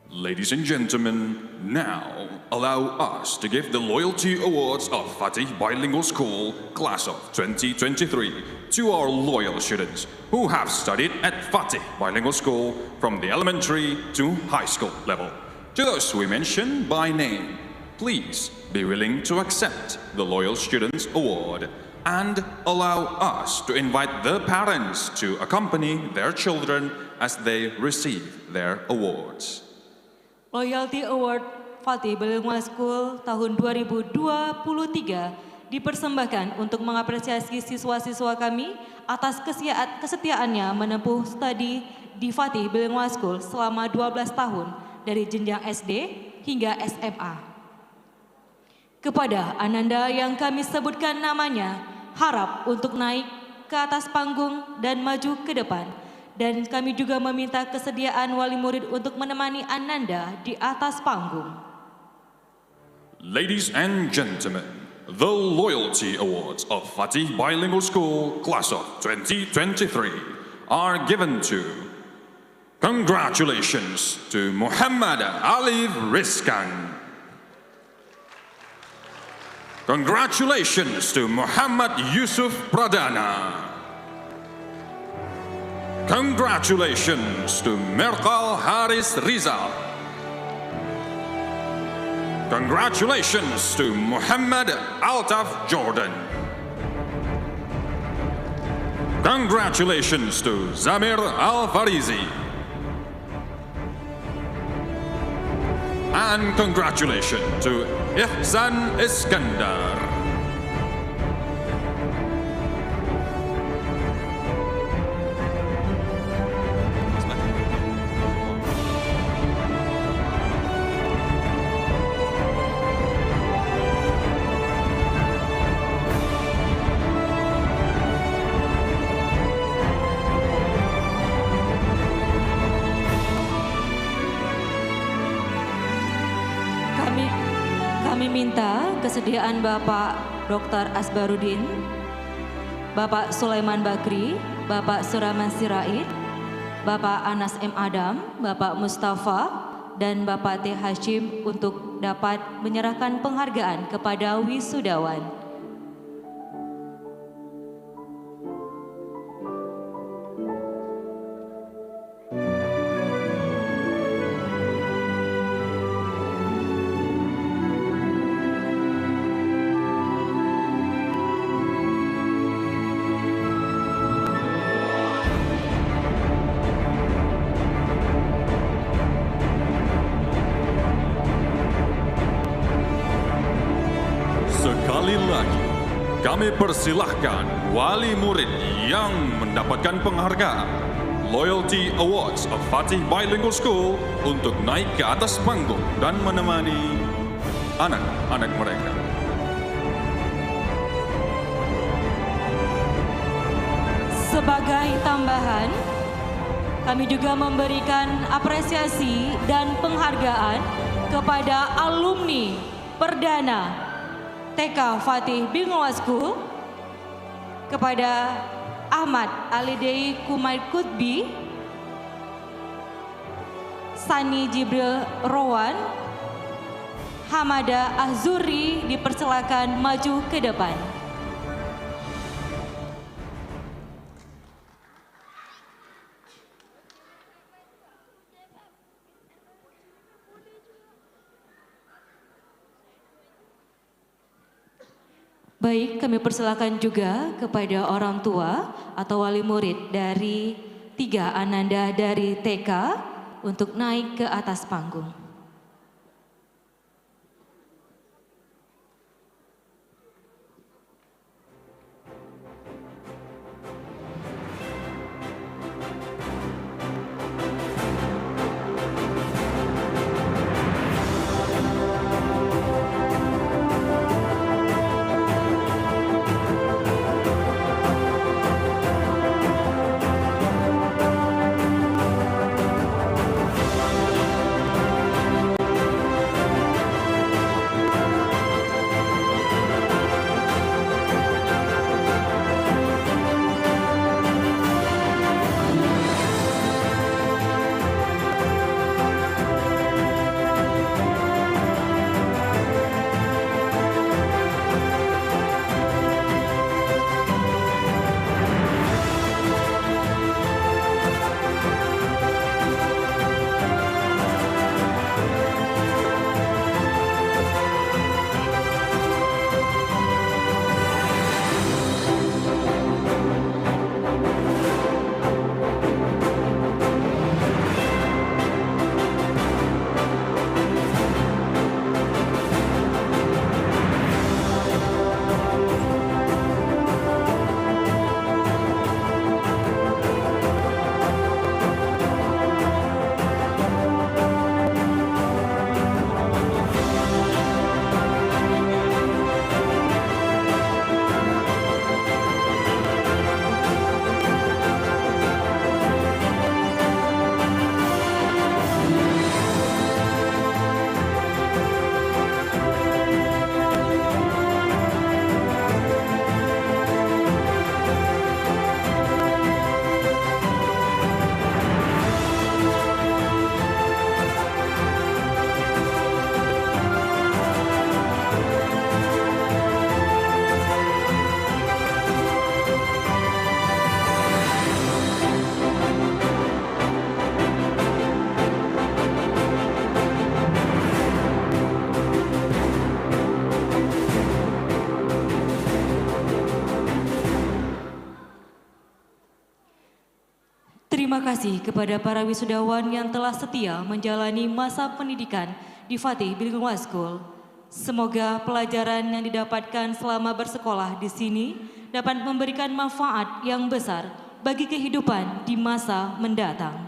Ladies and gentlemen, now allow us to give the Loyalty Awards of Fatih Bilingual School, Class of 2023, to our loyal students who have studied at Fatih Bilingual School from the elementary to high school level. To those we mention by name, please be willing to accept the Loyal Students Award and allow us to invite the parents to accompany their children as they receive their awards. Loyalty Award Fatih Bilingual School tahun 2023 dipersembahkan untuk mengapresiasi siswa-siswa kami atas kesetiaannya menempuh studi di Fatih Bilingual School selama 12 tahun dari jenjang SD hingga SMA. Kepada Ananda yang kami sebutkan namanya, harap untuk naik ke atas panggung dan maju ke depan. Dan kami juga meminta kesediaan wali murid untuk menemani Ananda di atas panggung. Ladies and gentlemen, the Loyalty Awards of Fatih Bilingual School, Class of 2023 are given to... Congratulations to Muhammad Alif Rizkan. Congratulations to Muhammad Yusuf Pradana. Congratulations to Merkal Haris Rizal. Congratulations to Muhammad Altaf Jordan. Congratulations to Zamir Al-Farizi. And congratulations to Ihsan Iskandar. Kami minta kesediaan Bapak Dr. Asbarudin, Bapak Sulaiman Bakri, Bapak Suraman Sirait, Bapak Anas M. Adam, Bapak Mustafa, dan Bapak T. Hashim untuk dapat menyerahkan penghargaan kepada wisudawan. Sekali lagi, kami persilahkan wali murid yang mendapatkan penghargaan Loyalty Awards of Fatih Bilingual School untuk naik ke atas panggung dan menemani anak-anak mereka. Sebagai tambahan, kami juga memberikan apresiasi dan penghargaan kepada alumni perdana TK Fatih Bilingual School, kepada Ahmad Alidei Kumail Kutbi, Sani Jibril Rowan, Hamada Azuri dipersilakan maju ke depan. Baik, kami persilakan juga kepada orang tua atau wali murid dari 3 Ananda dari TK untuk naik ke atas panggung. Terima kasih kepada para wisudawan yang telah setia menjalani masa pendidikan di Fatih Bilingual School. Semoga pelajaran yang didapatkan selama bersekolah di sini dapat memberikan manfaat yang besar bagi kehidupan di masa mendatang.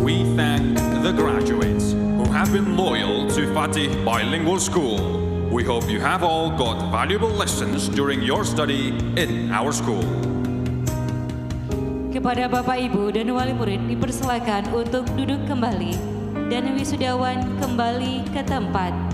We thank the graduates who have been loyal to Fatih Bilingual School. We hope you have all got valuable lessons during your study in our school. Kepada Bapak, Ibu, dan wali murid dipersilakan untuk duduk kembali dan wisudawan kembali ke tempat.